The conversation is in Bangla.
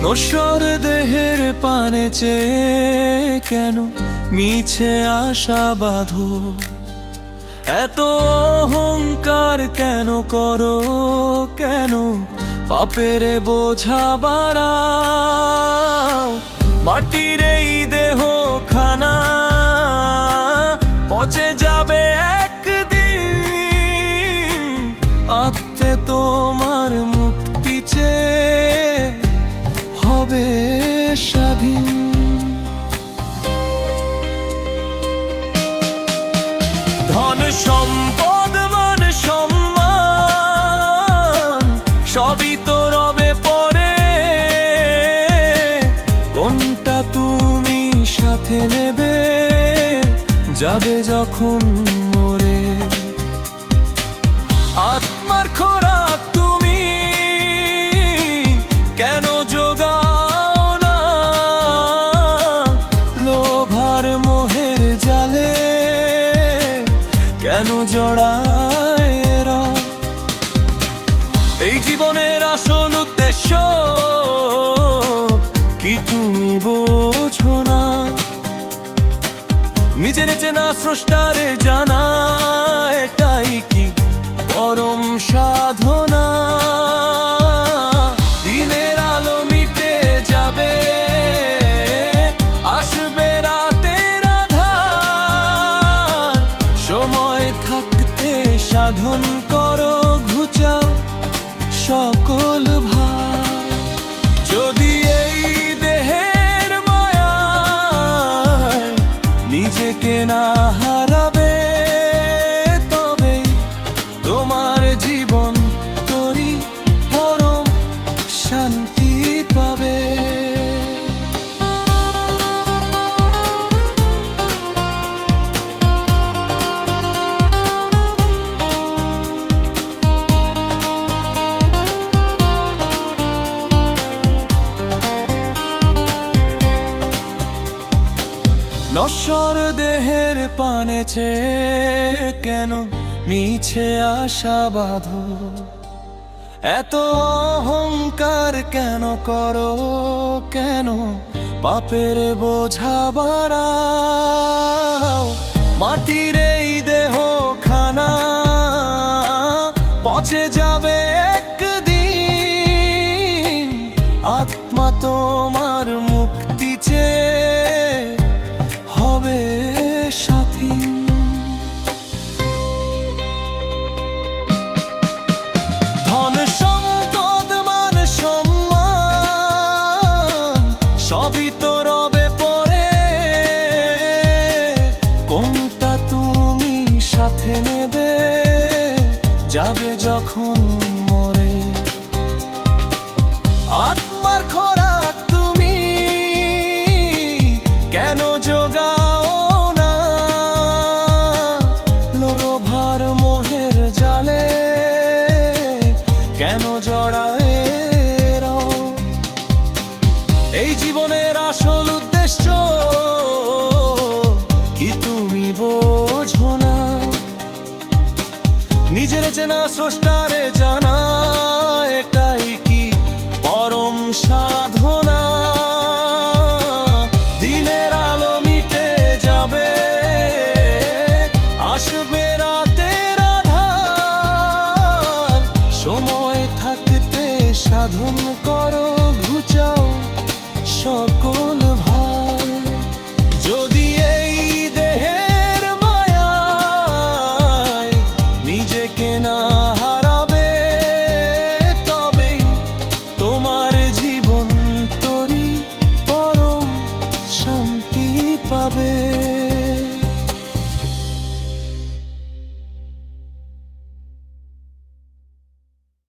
নশ্বর দেহের পানে চেয়ে কেন মিছে আশা বাঁধো? এত অহংকার কেন করো? কেন পাপের বোঝা বাড়াও? মাটির এই দেহ খানা পচে যাবে একদিন, আত্মে তোমার মুক্তি চেয়ে হবে স্বাধীন। ধন সম্পদ মান সম্মান সবই তো রবে পরে, কোনটা তুমি সাথে নেবে যাবে যখন মরে? আত্মার খোরাক তুমি কেন যোগাও না? লোভার মোহের জালে কেন জড়ায় এরা? এই জীবনের আসল উদ্দেশ্য কি তুমি বোঝো না? নিজের চেনা স্রষ্টারে জানা, এটাই কি পরম সাধনা? দিনের আলো মিটে যাবে, আসবে রাতের আঁধার। সময় থাকতে সাধন করো, ঘুচাও সকল ভার। যদি এই দেহের মায়ায় নিজেকে না হারাবে, তবে তোমার জীবন তোরই পরম শান্তি পাবে। নশ্বর দেহের পানে চেয়ে কেন মিছে আশা বাঁধো? এত অহংকার কেন করো? কেন পাপের বোঝা বাড়াও? মাটির এই দেহ খানা পচে যাবে একদিন, আত্মা তোমার মুক্তি চেয়ে হবে স্বাধীন। ধন সম্পদ মান সম্মান সবই তো রবে পরে, কোনটা তুমি সাথে নেবে যাবে যখন মরে? আত্মার খোরাক তুমি কেন যোগাও না? লোভার মোহের জালে কেন জড়ায় রও? এই জীবনের আসল উদ্দেশ্য কি তুমি বোঝো না? নিজের চেনা স্রষ্টারে জানা, এটাই কি পরম সাধনা?